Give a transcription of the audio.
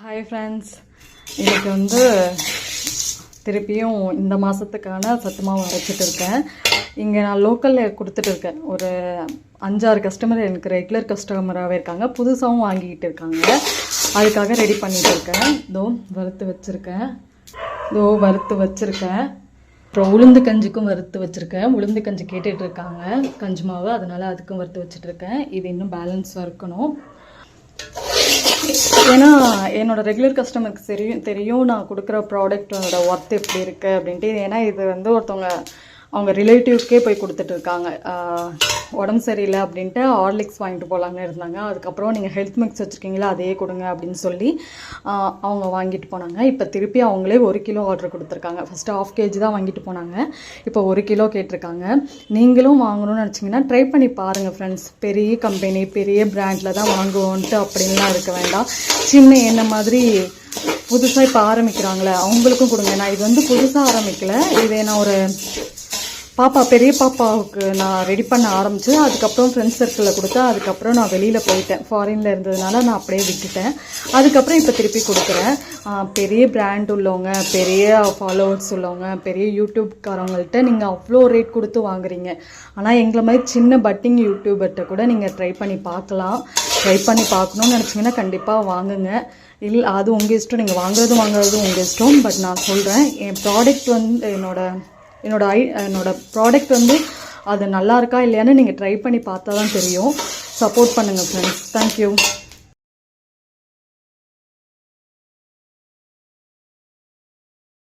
Hi friends, இன்றைக்கி திருப்பியும் இந்த மாதத்துக்கான சத்து மாவு அரைச்சிட்டு இருக்கேன். இங்கே நான் லோக்கலில் கொடுத்துட்டு இருக்கேன். ஒரு 5-6 கஸ்டமர் எனக்கு ரெகுலர் கஸ்டமராகவே இருக்காங்க, புதுசாகவும் வாங்கிக்கிட்டு இருக்காங்க. அதுக்காக ரெடி பண்ணிகிட்டு இருக்கேன். வறுத்து வச்சுருக்கேன். அப்புறம் உளுந்து கஞ்சிக்கும் வறுத்து வச்சுருக்கேன். உளுந்து கஞ்சி கேட்டுட்டு இருக்காங்க, கஞ்சி மாவு, அதனால் அதுக்கும் வறுத்து வச்சுட்ருக்கேன். இது இன்னும் பேலன்ஸ் வறுக்கணும். ஏன்னா என்னோடய ரெகுலர் கஸ்டமருக்கு தெரியும் நான் கொடுக்குற ப்ராடக்டோட ஒர்த் எப்படி இருக்குது அப்படின்ட்டு. ஏன்னா இது ஒருத்தவங்க அவங்க ரிலேட்டிவ்ஸ்க்கே போய் கொடுத்துட்ருக்காங்க. உடம்பு சரியில்லை அப்படின்ட்டு ஹார்லிக்ஸ் வாங்கிட்டு போகலான்னு இருந்தாங்க. அதுக்கப்புறம் நீங்கள் ஹெல்த் மிக்ஸ் வச்சுருக்கீங்களா, அதையே கொடுங்க அப்படின்னு சொல்லி அவங்க வாங்கிட்டு போனாங்க. இப்போ திருப்பி அவங்களே 1 கிலோ ஆர்டர் கொடுத்துருக்காங்க. ஃபஸ்ட்டு 1/2 kg தான் வாங்கிட்டு போனாங்க, இப்போ 1 கிலோ கேட்டிருக்காங்க. நீங்களும் வாங்கணும்னு நினச்சிங்கன்னா ட்ரை பண்ணி பாருங்கள் ஃப்ரெண்ட்ஸ். பெரிய கம்பெனி பெரிய பிராண்டில் தான் வாங்குவோன்ட்டு அப்படின்லாம் இருக்க வேண்டாம். சின்ன என்ன மாதிரி புதுசாக இப்போ ஆரம்பிக்கிறாங்களே அவங்களுக்கும் கொடுங்க. நான் இது புதுசாக ஆரம்பிக்கலை. இதை நான் ஒரு பெரிய பாப்பாவுக்கு நான் ரெடி பண்ண ஆரம்பித்து அதுக்கப்புறம் ஃப்ரெண்ட்ஸ் சர்க்கிளில் கொடுத்தேன். அதுக்கப்புறம் நான் வெளியில் போயிட்டேன், ஃபாரினில் இருந்ததுனால நான் அப்படியே விட்டுட்டேன். அதுக்கப்புறம் இப்போ திருப்பி கொடுக்குறேன். பெரிய பிராண்ட் உள்ளவங்க, பெரிய ஃபாலோவர்ஸ் உள்ளவங்க, பெரிய யூடியூப்காரவங்கள்ட்ட நீங்கள் அவ்வளோ ரேட் கொடுத்து வாங்குறீங்க. ஆனால் எங்களை மாதிரி சின்ன பட்டிங் யூடியூபர்கிட்ட கூட நீங்கள் ட்ரை பண்ணி பார்க்கலாம். ட்ரை பண்ணி பார்க்கணுன்னு நினச்சிங்கன்னா கண்டிப்பாக வாங்குங்க. இல்லை அது உங்கள் இஷ்டம், நீங்கள் வாங்குறது உங்கள் இஷ்டம். பட் நான் சொல்கிறேன், என் ப்ராடக்ட் என்னோட ப்ராடக்ட் அது நல்லா இருக்கா இல்லையான்னு நீங்கள் ட்ரை பண்ணி பார்த்தா தான் தெரியும். சப்போர்ட் பண்ணுங்கள் ஃப்ரெண்ட்ஸ். தேங்க்யூ.